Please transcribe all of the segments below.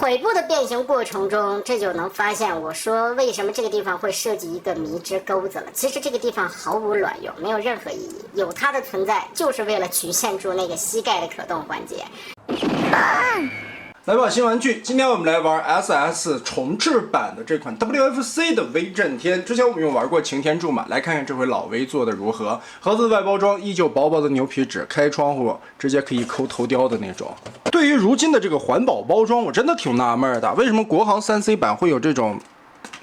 腿部的变形过程中，这就能发现我说为什么这个地方会设计一个迷之钩子了。其实这个地方毫无卵用，没有任何意义，有它的存在就是为了局限住那个膝盖的可动环节。来吧，新玩具，今天我们来玩 SS 重置版的这款 WFC 的威震天。之前我们有玩过擎天柱嘛，来看看这回老威做的如何。盒子外包装依旧薄薄的牛皮纸，开窗户直接可以抠头雕的那种。对于如今的这个环保包装，我真的挺纳闷的，为什么国行 3C 版会有这种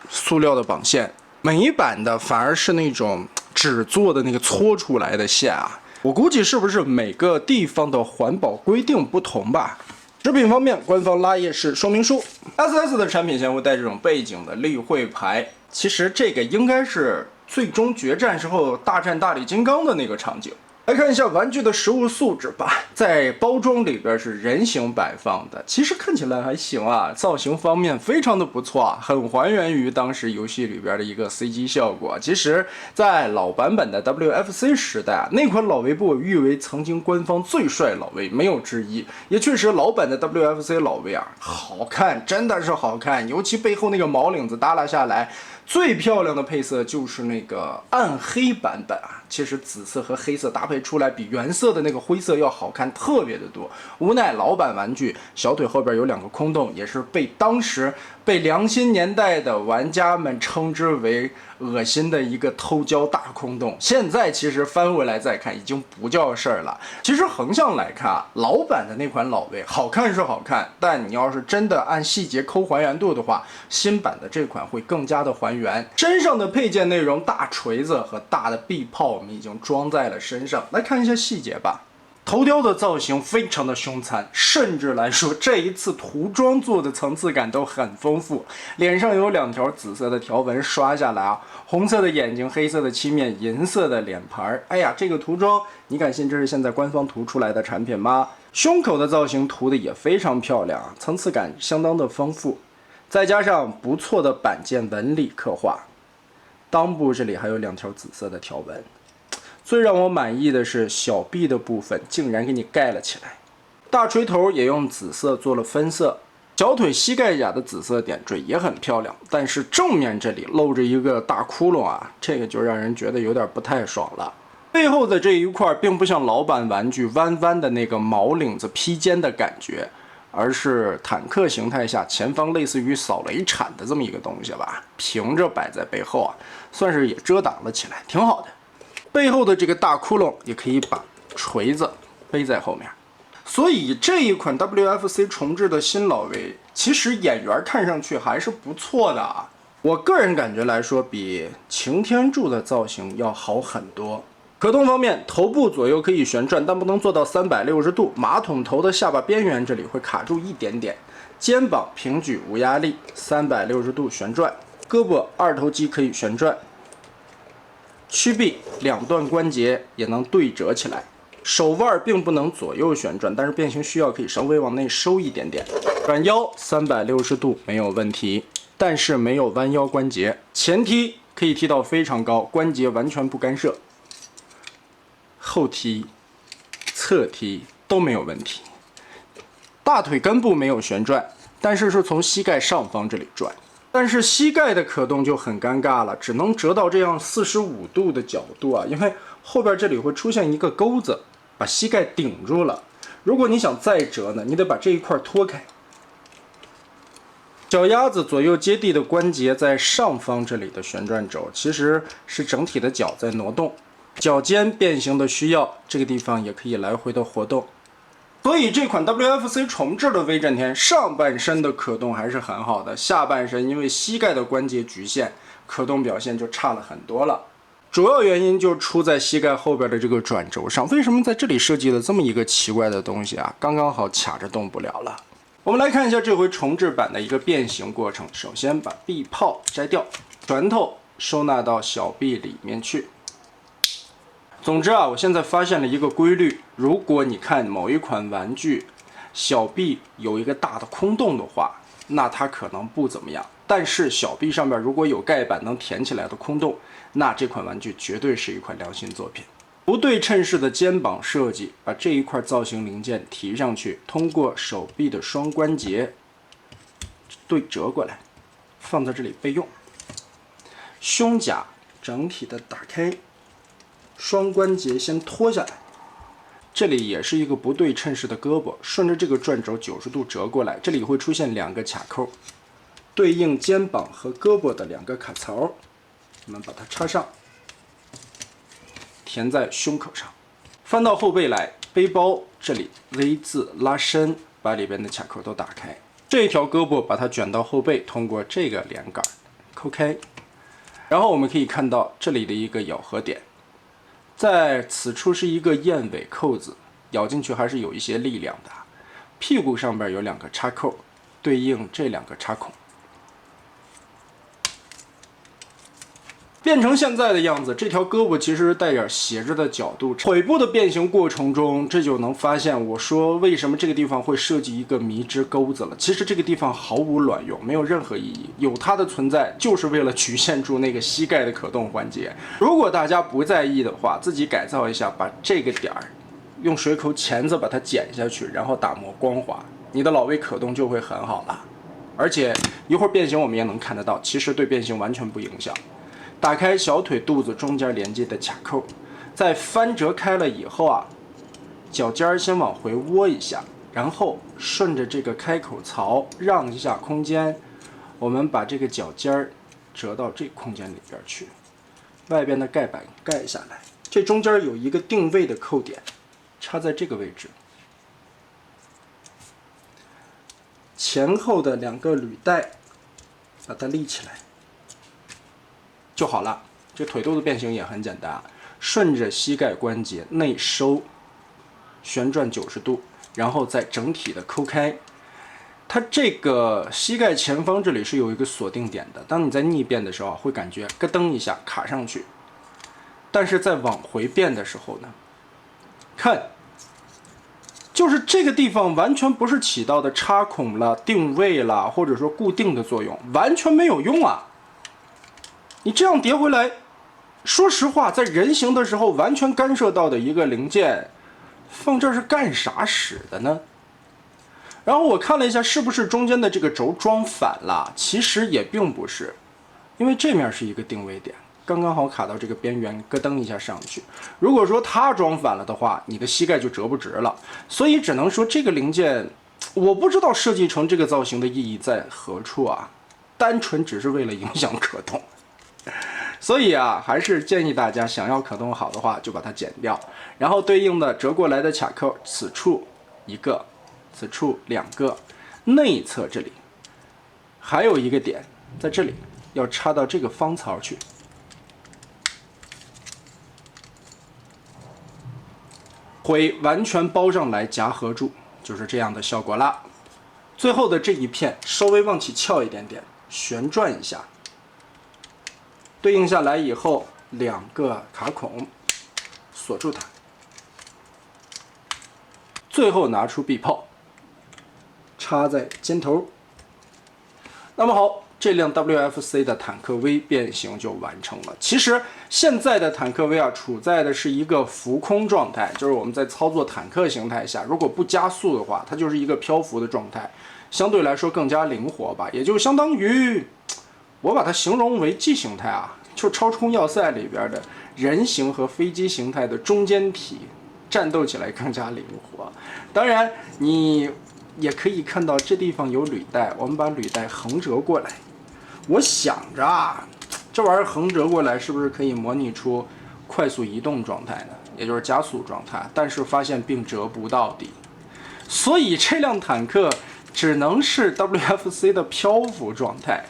塑料的绑线，美版的反而是那种纸做的那个搓出来的线啊？我估计是不是每个地方的环保规定不同吧？食品方面，官方拉页式说明书。SS 的产品线会带这种背景的例会牌，其实这个应该是最终决战时候大战大力金刚的那个场景。来看一下玩具的实物素质吧，在包装里边是人形摆放的，其实看起来还行啊，造型方面非常的不错啊，很还原于当时游戏里边的一个 CG 效果。其实，在老版本的 WFC 时代啊，那款老威被我誉为曾经官方最帅老威，没有之一。也确实，老版的 WFC 老威啊，好看，真的是好看，尤其背后那个毛领子耷拉下来。最漂亮的配色就是那个暗黑版本啊，其实紫色和黑色搭配出来比原色的那个灰色要好看特别的多。无奈老版玩具小腿后边有2个空洞，也是被当时被良心年代的玩家们称之为恶心的一个偷胶大空洞。现在其实翻回来再看，已经不叫事儿了。其实横向来看啊，老版的那款老威好看是好看，但你要是真的按细节抠还原度的话，新版的这款会更加的还原。身上的配件内容，大锤子和大的臂炮我们已经装在了身上。来看一下细节吧。头雕的造型非常的凶残，甚至来说这一次涂装做的层次感都很丰富。脸上有2条紫色的条纹刷下来啊，红色的眼睛，黑色的漆面，银色的脸盘。哎呀，这个涂装你敢信这是现在官方涂出来的产品吗？胸口的造型涂的也非常漂亮，层次感相当的丰富，再加上不错的板件纹理刻画，裆部这里还有2条紫色的条纹。最让我满意的是小臂的部分竟然给你盖了起来，大锤头也用紫色做了分色，小腿膝盖甲的紫色点缀也很漂亮，但是正面这里露着一个大窟窿啊，这个就让人觉得有点不太爽了。背后的这一块并不像老版玩具弯弯的那个毛领子披肩的感觉，而是坦克形态下前方类似于扫雷铲的这么一个东西吧，平着摆在背后啊，算是也遮挡了起来，挺好的。背后的这个大窟窿也可以把锤子背在后面，所以这一款 WFC 重置的新老威，其实演员看上去还是不错的啊。我个人感觉来说，比擎天柱的造型要好很多。可动方面，头部左右可以旋转，但不能做到360度。马桶头的下巴边缘这里会卡住一点点。肩膀平举无压力，360度旋转。胳膊2头肌可以旋转。屈臂2段关节也能对折起来，手腕并不能左右旋转，但是变形需要可以稍微往内收一点点。转腰360度没有问题，但是没有弯腰关节。前踢可以踢到非常高，关节完全不干涉。后踢、侧踢都没有问题。大腿根部没有旋转，但是是从膝盖上方这里转。但是膝盖的可动就很尴尬了，只能折到这样45度的角度啊，因为后边这里会出现一个钩子，把膝盖顶住了。如果你想再折呢，你得把这一块脱开。脚丫子左右接地的关节在上方这里的旋转轴，其实是整体的脚在挪动。脚尖变形的需要，这个地方也可以来回的活动。所以这款 WFC 重置的威震天上半身的可动还是很好的，下半身因为膝盖的关节局限，可动表现就差了很多了。主要原因就出在膝盖后边的这个转轴上，为什么在这里设计了这么一个奇怪的东西啊？刚刚好卡着动不了了。我们来看一下这回重置版的一个变形过程。首先把臂炮摘掉，拳头收纳到小臂里面去。总之啊，我现在发现了一个规律，如果你看某一款玩具小臂有一个大的空洞的话，那它可能不怎么样。但是小臂上面如果有盖板能填起来的空洞，那这款玩具绝对是一款良心作品。不对称式的肩膀设计，把这一块造型零件提上去，通过手臂的双关节对折过来，放在这里备用。胸甲整体的打开，双关节先脱下来，这里也是一个不对称式的胳膊，顺着这个转轴90度折过来，这里会出现2个卡扣，对应肩膀和胳膊的2个卡槽，我们把它插上，填在胸口上。翻到后背来，背包这里 V 字拉伸，把里边的卡扣都打开。这条胳膊把它卷到后背，通过这个连杆扣开。然后我们可以看到这里的一个咬合点，在此处是一个燕尾扣子，咬进去还是有一些力量的。屁股上边有2个插扣，对应这2个插孔。变成现在的样子，这条胳膊其实带点斜着的角度。腿部的变形过程中，这就能发现我说为什么这个地方会设计一个迷之钩子了。其实这个地方毫无卵用，没有任何意义。有它的存在，就是为了局限住那个膝盖的可动环节。如果大家不在意的话，自己改造一下，把这个点儿用水口钳子把它剪下去，然后打磨光滑，你的老 V 可动就会很好了。而且一会儿变形我们也能看得到，其实对变形完全不影响。打开小腿肚子中间连接的卡扣，在翻折开了以后啊，脚尖先往回窝一下，然后顺着这个开口槽让一下空间，我们把这个脚尖折到这空间里边去，外边的盖板盖下来，这中间有一个定位的扣点，插在这个位置，前后的2个履带把它立起来就好了。这腿肚子变形也很简单，顺着膝盖关节内收，旋转90度，然后再整体的抠开。它这个膝盖前方这里是有一个锁定点的，当你在逆变的时候会感觉咯噔一下卡上去，但是在往回变的时候呢，看，就是这个地方完全不是起到的插孔了、定位了，或者说固定的作用，完全没有用啊。你这样叠回来，说实话，在人形的时候完全干涉到的一个零件，放这儿是干啥使的呢？然后我看了一下，是不是中间的这个轴装反了？其实也并不是，因为这面是一个定位点，刚刚好卡到这个边缘，咯噔一下上去。如果说它装反了的话，你的膝盖就折不直了。所以只能说这个零件，我不知道设计成这个造型的意义在何处啊，单纯只是为了影响可动。所以啊，还是建议大家想要可动好的话，就把它剪掉，然后对应的折过来的卡扣，此处1个，此处2个，内侧这里还有一个点，在这里要插到这个方槽去，腿完全包上来夹合住，就是这样的效果啦。最后的这一片稍微往起翘一点点，旋转一下。对应下来以后，2个卡孔锁住它，最后拿出臂炮，插在肩头。那么好，这辆 WFC 的坦克 V 变形就完成了。其实现在的坦克 V 啊，处在的是一个浮空状态，就是我们在操作坦克形态下，如果不加速的话，它就是一个漂浮的状态，相对来说更加灵活吧，也就相当于。我把它形容为 G 形态啊，就超充要塞里边的人形和飞机形态的中间体，战斗起来更加灵活。当然，你也可以看到这地方有履带，我们把履带横折过来。我想着啊，这玩意儿横折过来是不是可以模拟出快速移动状态呢？也就是加速状态，但是发现并折不到底，所以这辆坦克只能是 WFC 的漂浮状态。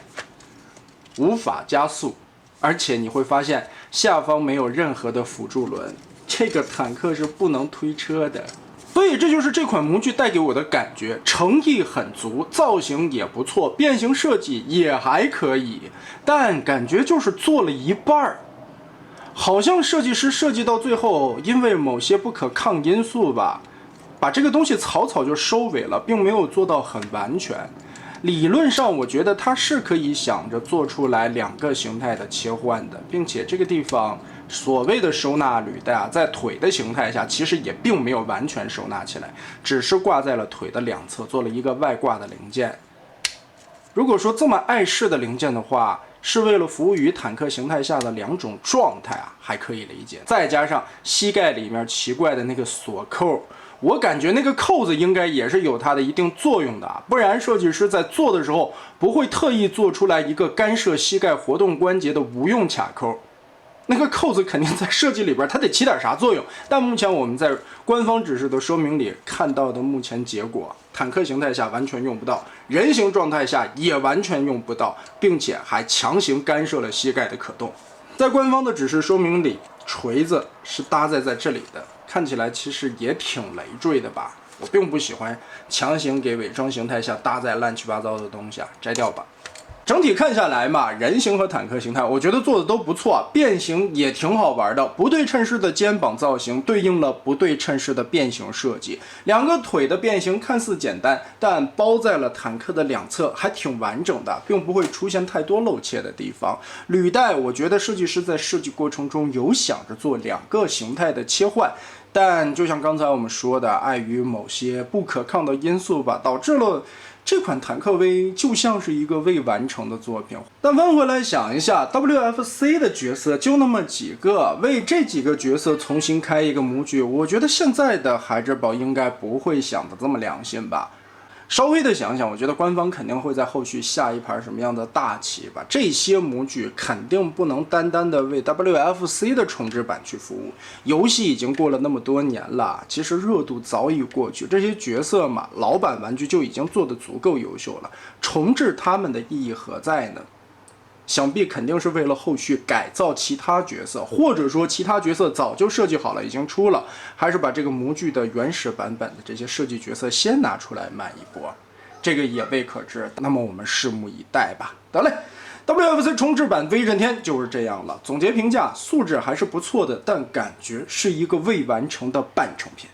无法加速，而且你会发现下方没有任何的辅助轮，这个坦克是不能推车的。所以这就是这款模具带给我的感觉，诚意很足，造型也不错，变形设计也还可以，但感觉就是做了一半儿，好像设计师设计到最后，因为某些不可抗因素吧，把这个东西草草就收尾了，并没有做到很完全。理论上，我觉得它是可以想着做出来2个形态的切换的，并且这个地方所谓的收纳履带啊，在腿的形态下，其实也并没有完全收纳起来，只是挂在了腿的2侧，做了一个外挂的零件。如果说这么碍事的零件的话，是为了服务于坦克形态下的2种状态啊，还可以理解。再加上膝盖里面奇怪的那个锁扣，我感觉那个扣子应该也是有它的一定作用的，不然设计师在做的时候不会特意做出来一个干涉膝盖活动关节的无用卡扣。那个扣子肯定在设计里边它得起点啥作用，但目前我们在官方指示的说明里看到的目前结果，坦克形态下完全用不到，人形状态下也完全用不到，并且还强行干涉了膝盖的可动。在官方的指示说明里，锤子是搭载在这里的，看起来其实也挺累赘的吧。我并不喜欢强行给伪装形态下搭载乱七八糟的东西啊，摘掉吧。整体看下来嘛，人形和坦克形态我觉得做的都不错，变形也挺好玩的。不对称式的肩膀造型对应了不对称式的变形设计，两个腿的变形看似简单，但包在了坦克的两侧还挺完整的，并不会出现太多露怯的地方。履带我觉得设计师在设计过程中有想着做2个形态的切换，但就像刚才我们说的，碍于某些不可抗的因素吧，导致了这款坦克 V 就像是一个未完成的作品。但翻回来想一下 ，WFC 的角色就那么几个，为这几个角色重新开一个模具，我觉得现在的孩之宝应该不会想的这么良心吧。稍微的想想，我觉得官方肯定会在后续下一盘什么样的大棋吧。这些模具肯定不能单单的为 WFC 的重置版去服务。游戏已经过了那么多年了，其实热度早已过去。这些角色嘛，老版玩具就已经做得足够优秀了，重置他们的意义何在呢？想必肯定是为了后续改造其他角色，或者说其他角色早就设计好了，已经出了，还是把这个模具的原始版本的这些设计角色先拿出来卖一波，这个也未可知。那么我们拭目以待吧。得嘞，WFC 重置版威震天就是这样了。总结评价，素质还是不错的，但感觉是一个未完成的半成品。